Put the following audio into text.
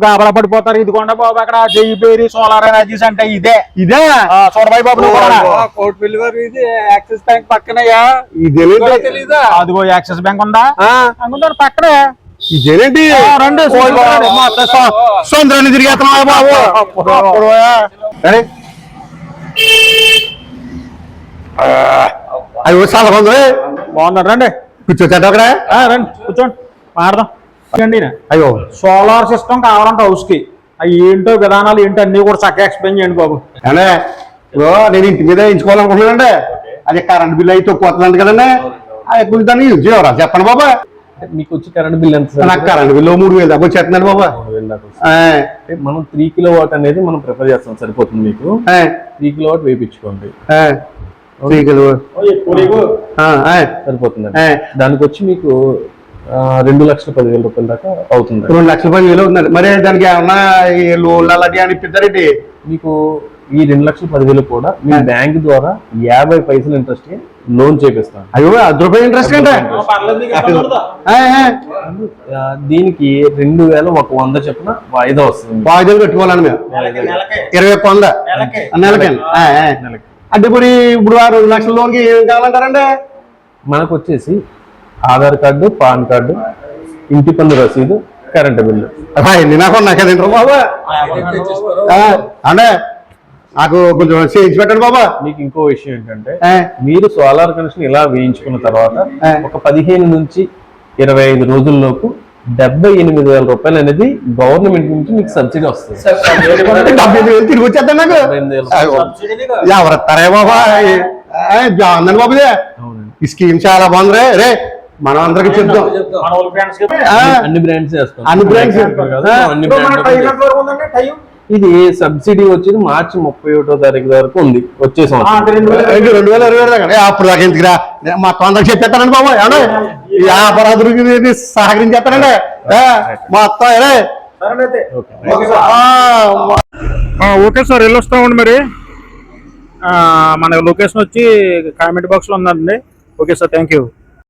గాబరా పడిపోతారు. ఇదిగోండి బాబు అక్కడ జైపేరి సోలార్ ఎనర్జీస్ అంటే ఇదే చూడబాయి బాబు కోటిపల్లి వారు ఇది యాక్సిస్ బ్యాంక్ పక్కనయ్యా. తెలీదా? అదిగో యాక్సిస్ బ్యాంక్ ఉందా అనుకుంటారు పక్కనే. ఇదేంటి రండి సొంతరాన్ని తిరిగేస్తున్నా బాబు. అవి చాలా బాగున్నారు. రండి కూర్చోచ్చాడు అక్కడ. రండి కూర్చోండి మాడదాం. అయ్యో సోలార్ సిస్టమ్ కావాలంటే హౌస్ కి అవి ఏంటో విధానాలు ఏంటో అన్ని కూడా చక్కగా ఎక్స్ప్లెయిన్ చేయండి బాబు. అంటే నేను ఇంటి మీద ఎంచుకోవాలనుకుంటున్నానండి. అది కరెంట్ బిల్ అయితే కొత్తదండి కదండి. అది కొంచెం దాన్ని యూజ్ చేయవరా చెప్పండి బాబా. మీకు వచ్చి కరెంట్ బిల్ ఎంత? నాకు కరెంట్ బిల్ 3000 దాకా వచ్చేస్తున్నాడు బాబా. మనం 3 కిలోవాట్ అనేది మనం ప్రిఫర్ చేస్తాం, సరిపోతుంది మీకు. 3 కిలోవాట్ వేయించుకోండి, సరిపోతుంది. దానికి వచ్చి మీకు 2,10,000 రూపాయల దాకా అవుతుంది. 2,10,000 అవుతుంది. మరి దానికి ఏమన్నా లోన్లు అలాంటివి అనిపిస్తారండి? మీకు ఈ 2,10,000 కూడా మీ బ్యాంక్ ద్వారా 50 పైసలు ఇంట్రెస్ట్ లోన్ చేపిస్తాం. అయ్యో ₹10 ఇంట్రెస్ట్ అంటే దీనికి 2,100 చొప్పున వాయిదా వస్తుంది. వాయిదాలు కట్టుకోవాలని మేము 2100 నెలకి. అంటే ఇప్పుడు 2 లక్షల లోన్కి ఏం కావాలంటారండి? మనకు వచ్చేసి ఆధార్ కార్డు, పాన్ కార్డు, ఇంటి పన్ను రసీదు, కరెంటు బిల్లు. నాకేంటారు బాబా? అంటే నాకు కొంచెం చేయించి పెట్టండి బాబా. మీకు ఇంకో విషయం ఏంటంటే, మీరు సోలార్ కనెక్షన్ ఇలా వేయించుకున్న తర్వాత ఒక 15 నుంచి 25 రోజుల్లోపు 78,000 రూపాయలు అనేది గవర్నమెంట్ నుంచి మీకు సబ్సిడీ వస్తుంది. 70,000 తిరిగి వచ్చేద్దాం నాకు. ఎవరెత్తారే బాబా? బాగుందండి బాబు. ఈ స్కీమ్ చాలా బాగుంది. రే మనం అందరికి చెప్తాం. అన్ని బ్రాండ్స్ చేస్తాం. ఇది సబ్సిడీ వచ్చి మార్చి 31వ తారీఖు వరకు ఉంది. వచ్చే సంవత్సరం 2020 అప్పుడు దాకా ఎందుకురా మొత్తం అందరికి చెప్పేస్తానండి బాబు. ఏమంటే వ్యాపారాదులకి సహకరించేస్తానండి మొత్తం. ఓకే సార్, వెళ్ళొస్తామండి. మరి మన లొకేషన్ వచ్చి కామెంట్ బాక్స్ లో ఉందండి. Okay sir, thank you.